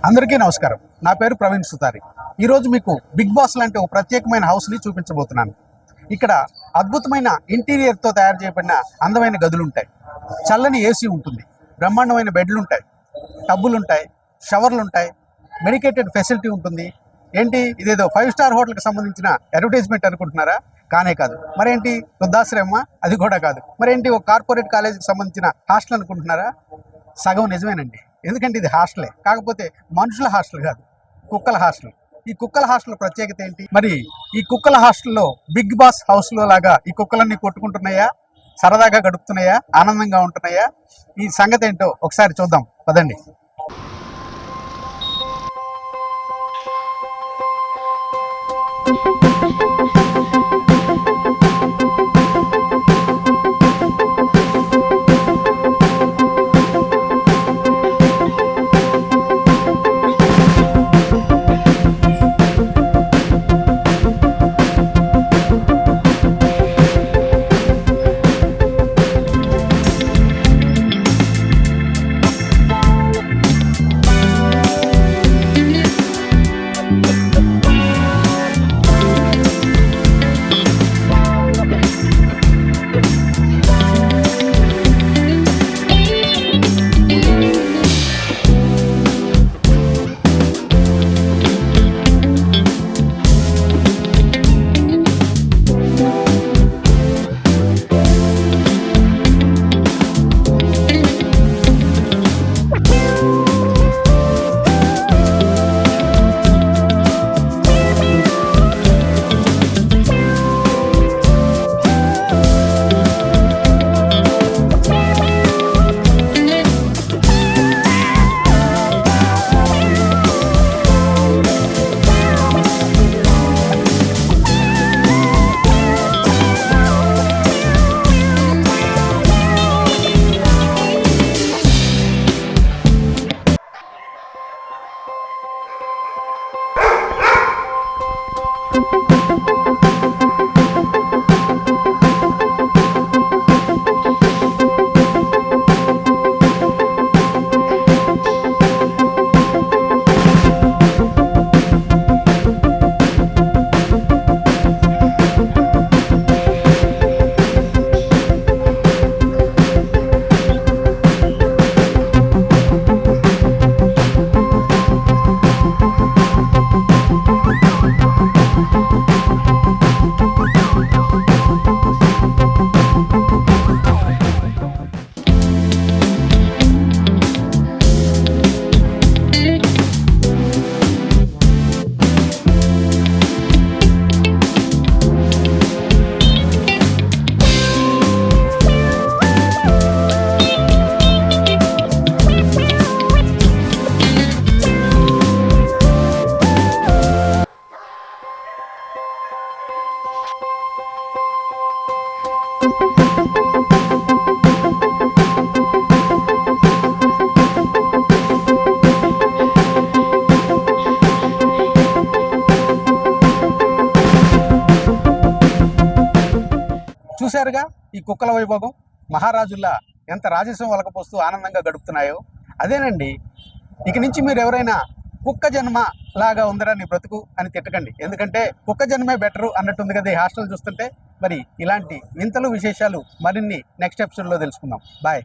అందరికీ నమస్కారం. నా పేరు ప్రవీణ్ సుతారి. ఈరోజు మీకు బిగ్ బాస్ లాంటి ఒక ప్రత్యేకమైన హౌస్ని చూపించబోతున్నాను. ఇక్కడ అద్భుతమైన ఇంటీరియర్తో తయారు చేయబడిన అందమైన గదులు ఉంటాయి, చల్లని ఏసీ ఉంటుంది, బ్రహ్మాండమైన బెడ్లు ఉంటాయి, టబ్బులు ఉంటాయి, షవర్లు ఉంటాయి, మెడికేటెడ్ ఫెసిలిటీ ఉంటుంది. ఏంటి ఇదేదో 5 స్టార్ హోటల్కి సంబంధించిన అడ్వర్టైజ్మెంట్ అనుకుంటున్నారా? కానే కాదు. మరేంటి వృద్ధాశ్రమ? అది కూడా కాదు. మరేంటి ఒక కార్పొరేట్ కాలేజీకి సంబంధించిన హాస్టల్ అనుకుంటున్నారా? సగం నిజమేనండి. ఎందుకంటే ఇది హాస్టలే, కాకపోతే మనుషుల హాస్టల్ కాదు, కుక్కల హాస్టల్. ఈ కుక్కల హాస్టల్ ప్రత్యేకత ఏంటి? మరి ఈ కుక్కల హాస్టల్లో బిగ్ బాస్ హౌస్లో లాగా ఈ కుక్కలన్నీ కొట్టుకుంటున్నాయా, సరదాగా గడుపుతున్నాయా, ఆనందంగా ఉంటున్నాయా? ఈ సంగతి ఏంటో ఒకసారి చూద్దాం పదండి. చూశారుగా ఈ కుక్కల వైభోగం. మహారాజుల్లా ఎంత రాజస్వం వలకపోస్తూ ఆనందంగా గడుపుతున్నాయో. అదేనండి, ఇక నుంచి మీరు ఎవరైనా కుక్క జన్మ లాగా ఉందరా నీ బ్రతుకు అని తిట్టకండి. ఎందుకంటే కుక్క జన్మే బెటరు అన్నట్టుంది కదా ఈ హాస్టల్ చూస్తుంటే. మరి ఇలాంటి వింతలు విశేషాలు మరిన్ని నెక్స్ట్ ఎపిసోడ్లో తెలుసుకుందాం. బాయ్.